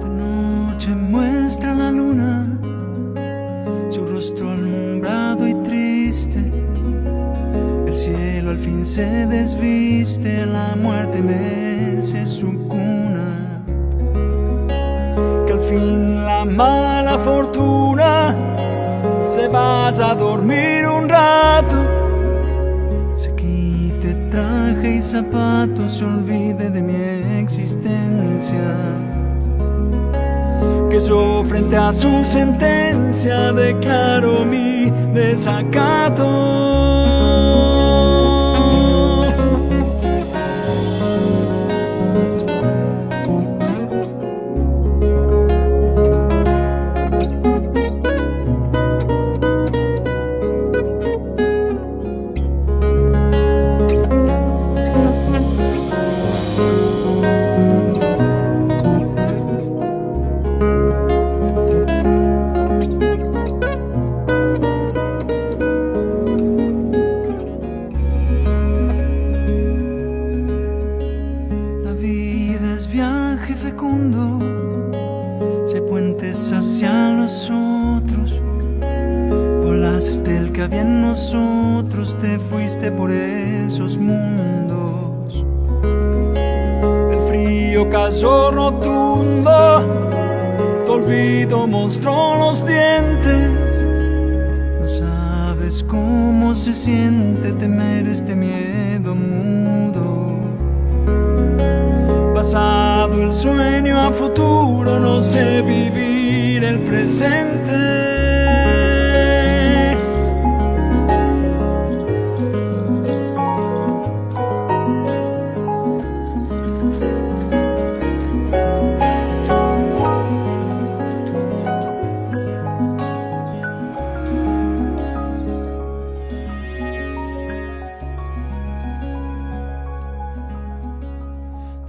De noche muestra la luna su rostro alumbrado y triste, el cielo al fin se desviste, la muerte mece su cuna. Que al fin la mala fortuna se vaya a dormir un rato, se quite traje y zapatos, se olvide de mi existencia. Que yo frente a su sentencia declaro mi desacato. Hacia los otros, volaste el que había en nosotros, te fuiste por esos mundos. El frío cayó rotundo, tu olvido mostró los dientes. No sabes cómo se siente temer este miedo mudo. Pasado el sueño a futuro, no sé vivir el presente.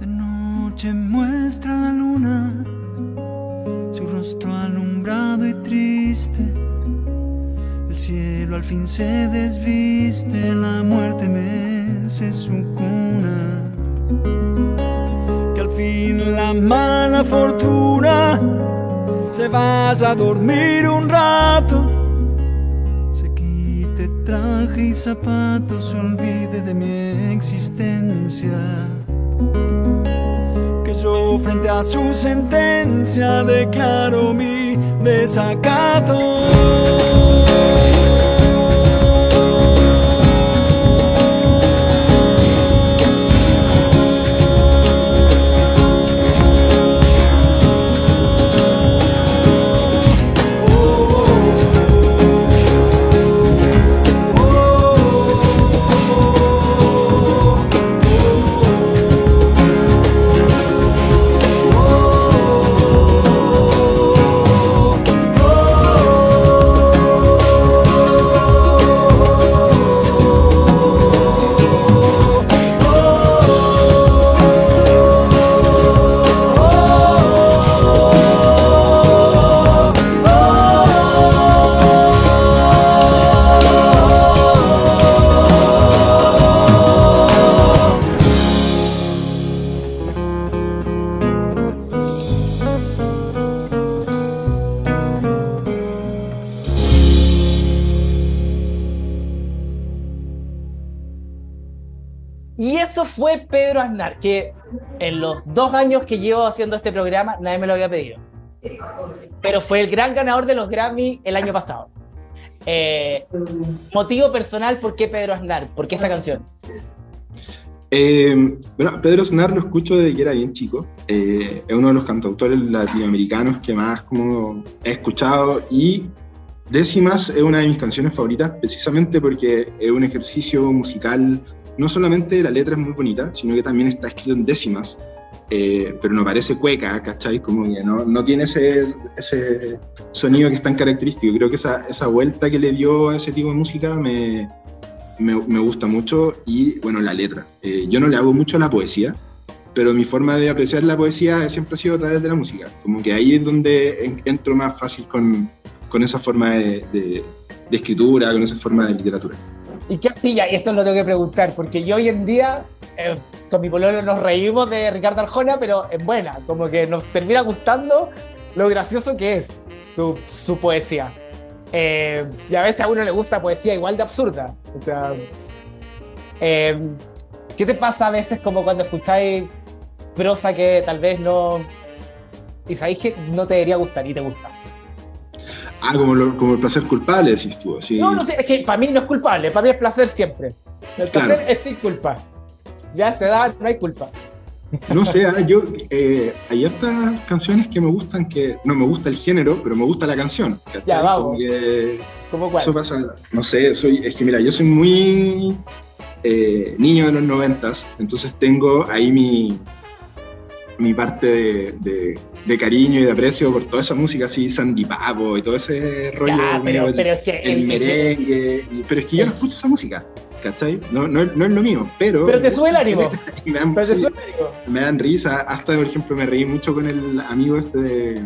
De noche muestra la luna su rostro alumbrado y triste, el cielo al fin se desviste, la muerte mece su cuna. Que al fin la mala fortuna se vaya a dormir un rato, se quite traje y zapatos, se olvide de mi existencia. Que yo frente a su sentencia declaro mi desacato. eso fue Pedro Aznar, que en los 2 años que llevo haciendo este programa, nadie me lo había pedido. Pero fue el gran ganador de los Grammy el año pasado. Motivo personal, ¿por qué Pedro Aznar? ¿Por qué esta canción? Bueno, Pedro Aznar lo escucho desde que era bien chico. Es uno de los cantautores latinoamericanos que más como he escuchado, y Décimas es una de mis canciones favoritas precisamente porque es un ejercicio musical. No solamente la letra es muy bonita, sino que también está escrito en décimas, pero no parece cueca, ¿cachai? Como que no tiene ese sonido que es tan característico. Creo que esa vuelta que le dio a ese tipo de música me gusta mucho. Y bueno, la letra. Yo no le hago mucho a la poesía, pero mi forma de apreciar la poesía siempre ha sido a través de la música. Como que ahí es donde entro más fácil con esa forma de escritura, con esa forma de literatura. Y qué así, y esto lo tengo que preguntar, porque yo hoy en día, con mi pololo nos reímos de Ricardo Arjona, pero es buena, como que nos termina gustando lo gracioso que es su poesía. Y a veces a uno le gusta poesía igual de absurda. O sea, ¿qué te pasa a veces como cuando escucháis prosa que tal vez no... y sabéis que no te debería gustar y te gusta? Como el placer culpable, decís tú. Así. No sé, es que para mí no es culpable, para mí es placer siempre. El placer es sin culpa. Ya a esta edad no hay culpa. No sé, hay estas canciones que me gustan, que no me gusta el género, pero me gusta la canción. ¿Cachai? Ya, vamos. ¿Cómo cuál? Eso pasa, no sé, es que mira, yo soy muy niño de los 90s, entonces tengo ahí mi parte de cariño y de aprecio por toda esa música así, Sandy Papo y todo ese rollo, pero es que el merengue, pero es que yo no escucho esa música, ¿cachai? No es lo mío, pero te sube el ánimo. Me dan risa, hasta por ejemplo me reí mucho con el amigo que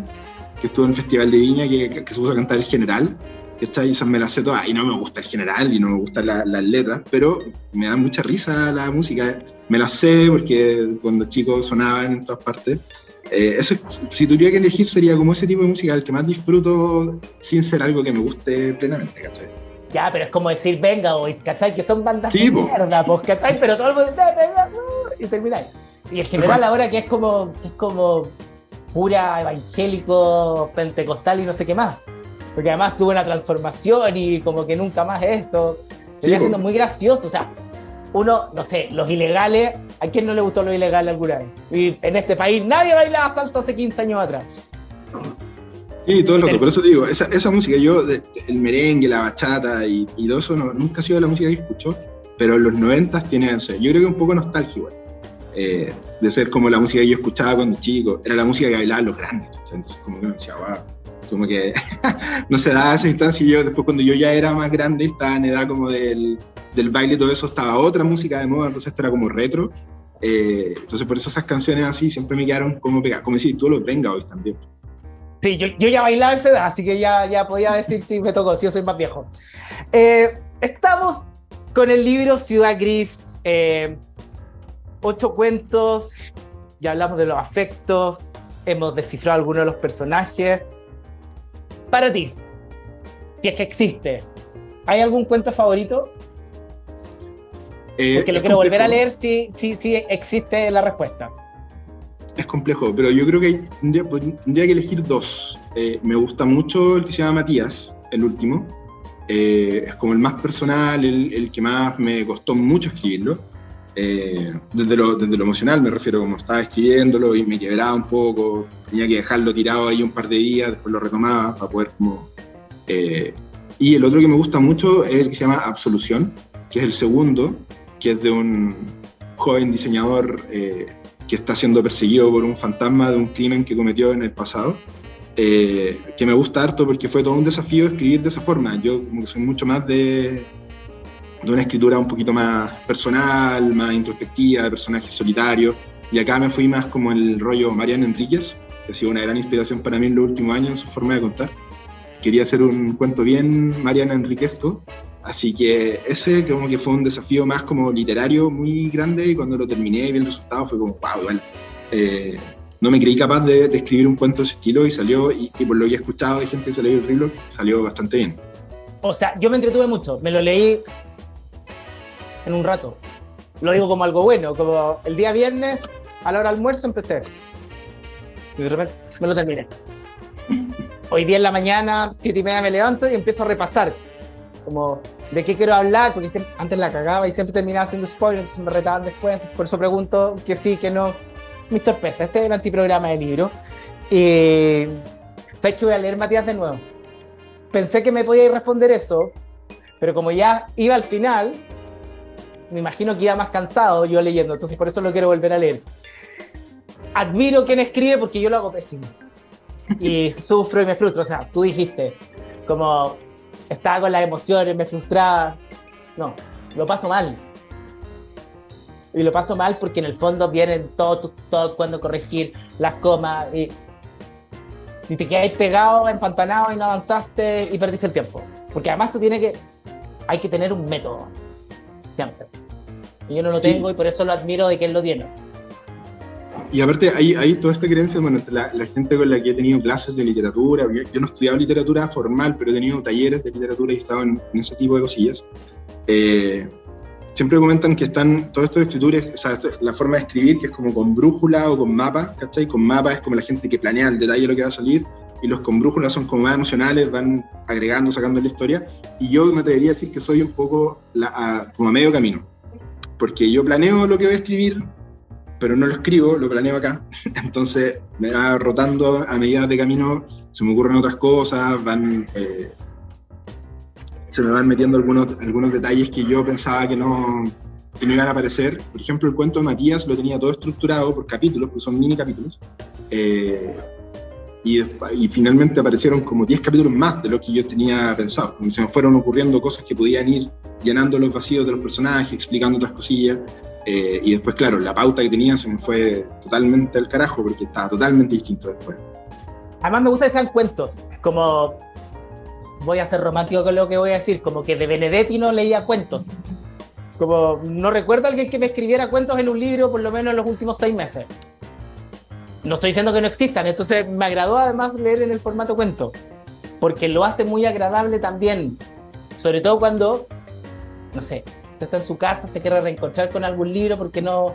estuvo en el Festival de Viña, que se puso a cantar El General, ¿cachai? Y me la sé toda, y no me gusta El General y no me gustan las letras, pero me da mucha risa la música, me la sé porque cuando chicos sonaban en todas partes. Eso, si tuviera que elegir, sería como ese tipo de música el que más disfruto sin ser algo que me guste plenamente, ¿cachai? Ya, pero es como decir Venga Boys, ¿cachai? Que son bandas de mierda, pues, ¿cachai? Pero todo el mundo dice Venga, y termináis. Y El General ahora que es como pura evangélico, pentecostal y no sé qué más. Porque además tuvo una transformación y como que nunca más esto. Sería siendo muy gracioso, o sea, uno, no sé, los ilegales, ¿a quién no le gustó los ilegales alguna vez? Y en este país nadie bailaba salsa hace 15 años atrás. Sí, todo loco, por eso te digo, esa música, el merengue, la bachata y todo eso nunca ha sido la música que escucho, pero en los 90s tiene, o sea, yo creo que un poco nostálgico, de ser como la música que yo escuchaba cuando chico, era la música que bailaban los grandes, ¿sí? Entonces como que me decía, wow, como que no se daba esa instancia, y yo después cuando yo ya era más grande, estaba en edad como del baile y todo eso, estaba otra música de moda, entonces esto era como retro, entonces por eso esas canciones así siempre me quedaron como pegadas, como decir, tú los Venga Boys también. Sí, yo ya bailaba esa edad, así que ya podía decir si me tocó, si yo soy más viejo. Estamos con el libro Ciudad Gris, 8 cuentos, ya hablamos de los afectos, hemos descifrado algunos de los personajes. Para ti, si es que existe, ¿hay algún cuento favorito? Porque lo quiero volver a leer si existe la respuesta. Es complejo, pero yo creo que tendría que elegir 2. Me gusta mucho el que se llama Matías, el último. Es como el más personal, el que más me costó mucho escribirlo. Desde lo emocional me refiero, como estaba escribiéndolo y me quebraba un poco, tenía que dejarlo tirado ahí un par de días, después lo retomaba para poder como... y el otro que me gusta mucho es el que se llama Absolución, que es el segundo, que es de un joven diseñador que está siendo perseguido por un fantasma de un crimen que cometió en el pasado, que me gusta harto porque fue todo un desafío escribir de esa forma. Yo como que soy mucho más de una escritura un poquito más personal, más introspectiva, de personajes solitarios, y acá me fui más como el rollo Mariana Enríquez, que ha sido una gran inspiración para mí en los últimos años en su forma de contar. Quería hacer un cuento bien Mariana Enriquesco, así que ese como que fue un desafío más como literario muy grande, y cuando lo terminé y vi el resultado fue como wow, igual. No me creí capaz de escribir un cuento de ese estilo, y salió, y por lo que he escuchado de gente que se leyó el libro, salió bastante bien. O sea, yo me entretuve mucho, me lo leí en un rato. lo digo como algo bueno, como el día viernes, a la hora del almuerzo empecé. Y de repente me lo terminé. Hoy día en la mañana, 7:30 me levanto y empiezo a repasar. Como, ¿de qué quiero hablar? Porque siempre, antes la cagaba y siempre terminaba haciendo spoilers, entonces me retaban después, entonces por eso pregunto que sí, que no. Mis torpezas, este es el antiprograma del libro. ¿Sabes qué voy a leer, Matías, de nuevo? Pensé que me podía responder eso, pero como ya iba al final, me imagino que iba más cansado yo leyendo, entonces por eso lo quiero volver a leer. Admiro quien escribe porque yo lo hago pésimo. Y sufro y me frustro. O sea, tú dijiste, como estaba con las emociones, me frustraba. No, lo paso mal. Y lo paso mal porque en el fondo vienen todo cuando corregir las comas. Y te quedáis pegado, empantanado y no avanzaste y perdiste el tiempo. Porque además hay que tener un método. Siempre. Y yo no lo tengo y por eso lo admiro de que él lo tiene. Y aparte hay toda esta creencia, bueno, la gente con la que he tenido clases de literatura, yo no he estudiado literatura formal, pero he tenido talleres de literatura y he estado en ese tipo de cosillas. Siempre comentan que están todos estos escritores, o sea, la forma de escribir que es como con brújula o con mapa, ¿cachai? Con mapa es como la gente que planea el detalle de lo que va a salir, y los con brújula son como más emocionales, van agregando, sacando la historia, y yo me atrevería a decir que soy un poco como a medio camino, porque yo planeo lo que voy a escribir, pero no lo escribo, lo planeo acá, entonces me va rotando a medida de camino, se me ocurren otras cosas, se me van metiendo algunos detalles que yo pensaba que no iban a aparecer. Por ejemplo, el cuento de Matías lo tenía todo estructurado por capítulos, porque son mini capítulos, y finalmente aparecieron como 10 capítulos más de lo que yo tenía pensado. Y se me fueron ocurriendo cosas que podían ir llenando los vacíos de los personajes, explicando otras cosillas, y después, claro, la pauta que tenía se me fue totalmente al carajo, porque estaba totalmente distinto después. Además me gusta que sean cuentos, como... Voy a ser romántico con lo que voy a decir, como que de Benedetti no leía cuentos. Como no recuerdo a alguien que me escribiera cuentos en un libro por lo menos en los últimos 6 meses. No estoy diciendo que no existan, entonces me agradó además leer en el formato cuento, porque lo hace muy agradable también, sobre todo cuando, no sé, está en su casa, se quiere reencontrar con algún libro porque no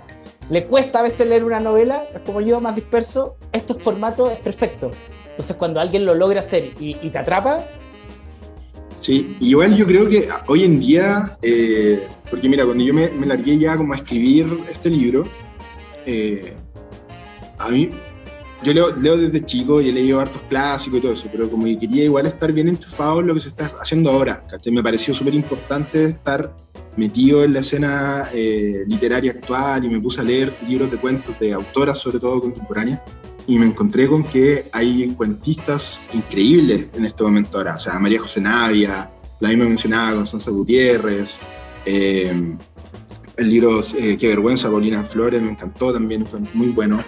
le cuesta a veces leer una novela, es como yo, más disperso, este formato es perfecto. Entonces cuando alguien lo logra hacer y te atrapa. Sí, igual yo creo que hoy en día, porque mira, cuando yo me largué ya como a escribir este libro, a mí, yo leo desde chico y he leído hartos clásicos y todo eso, pero como que quería igual estar bien enchufado en lo que se está haciendo ahora, ¿cachai? Me pareció súper importante estar metido en la escena literaria actual y me puse a leer libros de cuentos de autoras, sobre todo contemporáneas, y me encontré con que hay cuentistas increíbles en este momento ahora, o sea, María José Navia, la misma mencionaba Constanza Gutiérrez, el libro Qué vergüenza, Paulina Flores, me encantó también, fue muy bueno.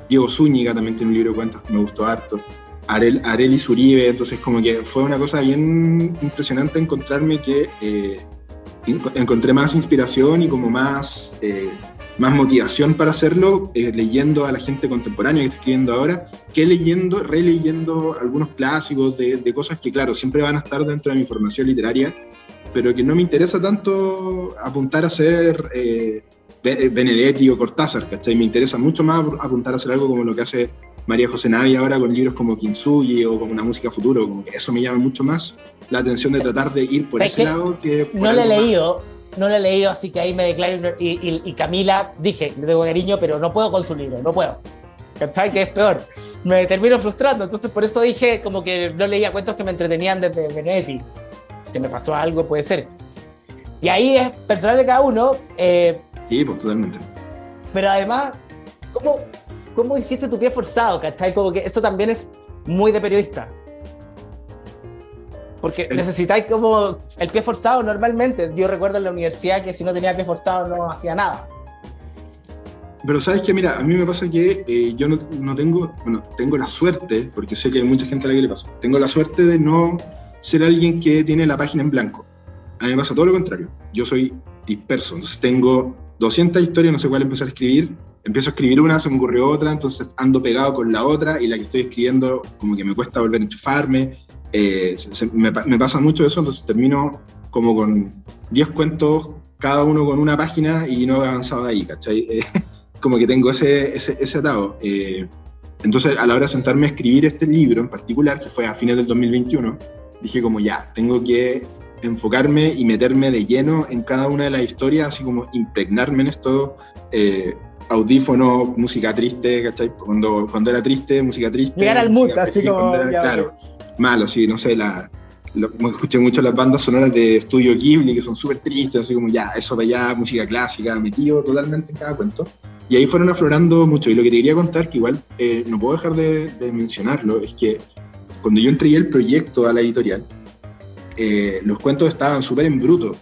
Diego Zúñiga también tiene un libro de cuentos que me gustó harto. Arelis Uribe, entonces como que fue una cosa bien impresionante encontrarme que encontré más inspiración y como más motivación para hacerlo leyendo a la gente contemporánea que está escribiendo ahora, que releyendo algunos clásicos de cosas que claro, siempre van a estar dentro de mi formación literaria, pero que no me interesa tanto apuntar a ser Benedetti o Cortázar, ¿cachai? Me interesa mucho más apuntar a hacer algo como lo que hace María José Navia ahora con libros como Kintsugi o como Una música futuro, como que eso me llama mucho más la atención de tratar de ir por ese lado que por no lo he leído, así que ahí me declaro y Camila, dije, le tengo cariño, pero no puedo con su libro, no puedo. ¿Sabes qué es peor? Me termino frustrando, entonces por eso dije como que no leía cuentos que me entretenían desde Benedetti. Si me pasó algo puede ser. Y ahí es personal de cada uno. Sí, pues totalmente. Pero además, ¿cómo hiciste tu pie forzado, cachai? Como que eso también es muy de periodista. Porque necesitáis como el pie forzado normalmente. Yo recuerdo en la universidad que si no tenía pie forzado no hacía nada. Pero sabes que, mira, a mí me pasa que yo no tengo, bueno, tengo la suerte, porque sé que hay mucha gente a la que le pasa, tengo la suerte de no ser alguien que tiene la página en blanco. A mí me pasa todo lo contrario. Yo soy disperso, entonces tengo 200 historias, no sé cuál empezar a escribir. Empiezo a escribir una, se me ocurrió otra, entonces ando pegado con la otra y la que estoy escribiendo como que me cuesta volver a enchufarme. Me pasa mucho eso, entonces termino como con 10 cuentos cada uno con una página y no he avanzado de ahí, ¿cachai? Como que tengo ese atado. Entonces, a la hora de sentarme a escribir este libro en particular, que fue a fines del 2021, dije como ya, tengo que enfocarme y meterme de lleno en cada una de las historias, así como impregnarme en esto, audífono, música triste, ¿cachai? Cuando era triste, música triste. Llegar al mood, así como... Claro, malo, así, no sé, escuché mucho las bandas sonoras de Estudio Ghibli, que son súper tristes, así como ya, eso para allá, música clásica, metido totalmente en cada cuento. Y ahí fueron aflorando mucho. Y lo que te quería contar, que igual no puedo dejar de mencionarlo, es que cuando yo entregué el proyecto a la editorial, los cuentos estaban súper en bruto,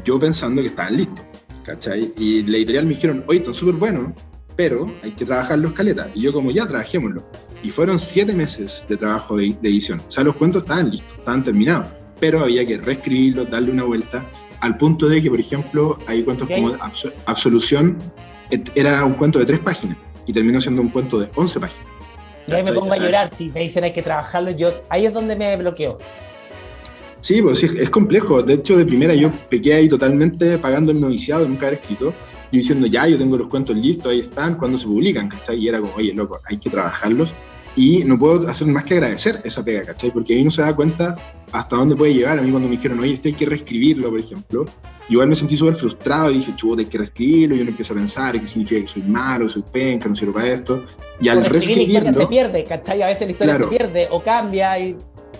yo pensando que estaban listos, ¿cachai? Y la editorial me dijeron, oye, están súper buenos, pero hay que trabajarlos caleta. Y yo como, ya, trabajémoslo. Y fueron 7 meses de trabajo de edición. O sea, los cuentos estaban listos, estaban terminados, pero había que reescribirlos, darle una vuelta, al punto de que, por ejemplo, hay cuentos como Absolución, era un cuento de 3 páginas, y terminó siendo un cuento de 11 páginas. Y ahí me pongo a llorar, si me dicen hay que trabajarlo, ahí es donde me bloqueo. Sí, pues sí, es complejo. De hecho, de primera yo pequé ahí totalmente pagando el noviciado de nunca haber escrito, y diciendo, ya, yo tengo los cuentos listos, ahí están, cuando se publican, ¿cachai? Y era como, oye, loco, hay que trabajarlos, y no puedo hacer más que agradecer esa pega, ¿cachai? Porque ahí uno se da cuenta hasta dónde puede llegar. A mí cuando me dijeron, oye, hay que reescribirlo, por ejemplo, igual me sentí súper frustrado y dije, chuta, hay que reescribirlo, y uno empieza a pensar, ¿qué significa que soy malo, soy penca, no sirvo para esto? Y al reescribirlo... La historia se pierde, ¿cachai? A veces la historia se pierde o cambia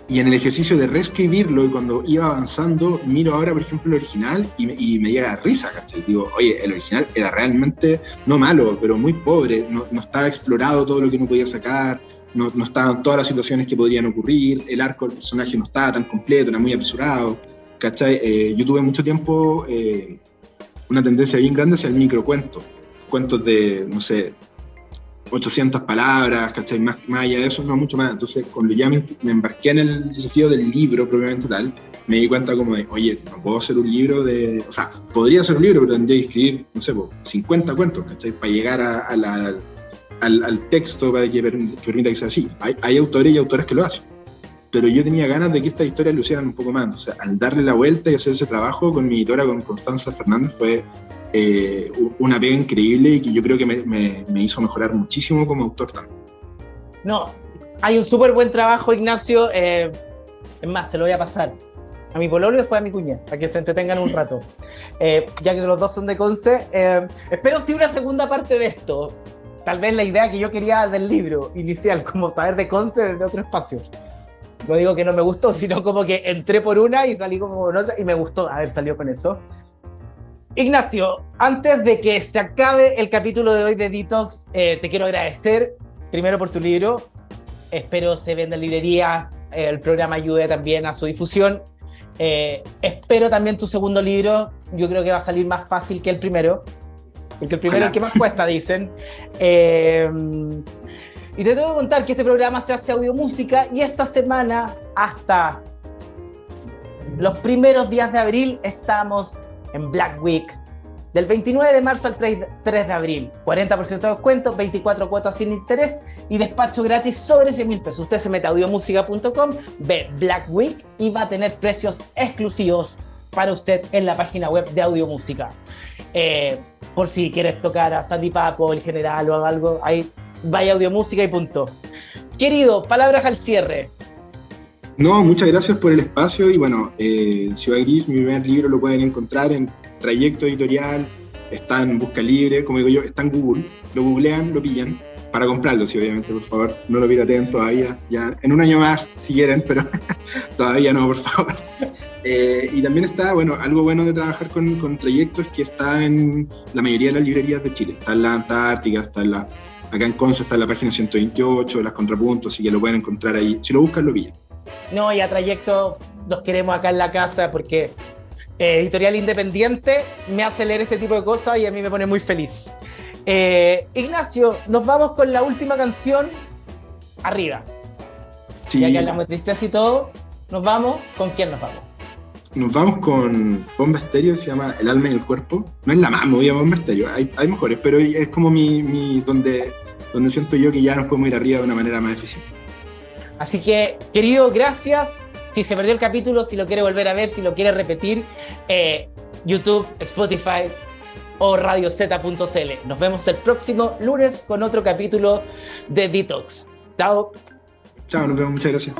Y en el ejercicio de reescribirlo, y cuando iba avanzando, miro ahora, por ejemplo, el original y me llega a risa, ¿cachai? Digo, oye, el original era realmente, no malo, pero muy pobre, no estaba explorado todo lo que uno podía sacar, no estaban todas las situaciones que podrían ocurrir, el arco del personaje no estaba tan completo, era muy apresurado, ¿cachai? Yo tuve mucho tiempo una tendencia bien grande hacia el microcuento, cuentos de, no sé, 800 palabras, ¿cachai? Más allá de eso, no mucho más. Entonces, cuando ya me embarqué en el desafío del libro propiamente tal, me di cuenta como de, oye, no puedo hacer un libro de... O sea, podría hacer un libro, pero tendría que escribir, no sé, 50 cuentos, ¿cachai? Para llegar al texto para que permita que sea así. Hay autores y autoras que lo hacen. Pero yo tenía ganas de que estas historias lucieran un poco más. Entonces, al darle la vuelta y hacer ese trabajo con mi editora, con Constanza Fernández, fue... una pega increíble y que yo creo que me hizo mejorar muchísimo como autor también. No, hay un súper buen trabajo, Ignacio. Es más, se lo voy a pasar a mi pololo y después a mi cuñada, para que se entretengan un rato. Ya que los dos son de Conce. Espero sí una segunda parte de esto. Tal vez la idea que yo quería del libro inicial, como saber de Conce desde otro espacio. No digo que no me gustó, sino como que entré por una y salí como con otra y me gustó haber salido con eso. Ignacio, antes de que se acabe el capítulo de hoy de Detox, te quiero agradecer primero por tu libro. Espero se venda en librería, el programa ayude también a su difusión. Espero también tu segundo libro, yo creo que va a salir más fácil que el primero, porque el primero es el que más cuesta, dicen. Y te tengo que contar que este programa se hace audiomúsica y esta semana, hasta los primeros días de abril, estamos en Black Week, del 29 de marzo al 3 de abril, 40% de descuento, 24 cuotas sin interés y despacho gratis sobre 100.000 pesos. Usted se mete a audiomusica.com, ve Black Week y va a tener precios exclusivos para usted en la página web de Audiomúsica. Por si quieres tocar a Sandy Papo, el general o algo, ahí vaya Audiomúsica y punto. Querido, palabras al cierre. No, muchas gracias por el espacio y bueno, Ciudad Gris, mi primer libro, lo pueden encontrar en Trayecto Editorial, está en Busca Libre, como digo yo, está en Google, lo googlean, lo pillan, para comprarlo, sí, obviamente, por favor, no lo pirateen todavía, ya en un año más, si quieren, pero todavía no, por favor. Y también está, bueno, algo bueno de trabajar con Trayecto es que está en la mayoría de las librerías de Chile, está en la Antártica, está en acá en Conce está en la página 128, las Contrapuntos, así que lo pueden encontrar ahí, si lo buscan, lo pillan. No, y a Trayecto los queremos acá en la casa porque editorial independiente me hace leer este tipo de cosas y a mí me pone muy feliz. Ignacio, nos vamos con la última canción, Arriba. Sí. Ya que hablamos de tristeza y todo, nos vamos. ¿Con quién nos vamos? Nos vamos con Bomba Estéreo, se llama El alma y el cuerpo. No es la más movida Bomba Estéreo, hay mejores, pero es como mi donde siento yo que ya nos podemos ir arriba de una manera más eficiente. Así que, querido, gracias. Si se perdió el capítulo, si lo quiere volver a ver, si lo quiere repetir, YouTube, Spotify o radiozeta.cl. Nos vemos el próximo lunes con otro capítulo de Detox. Chao. Chao, nos vemos, muchas gracias.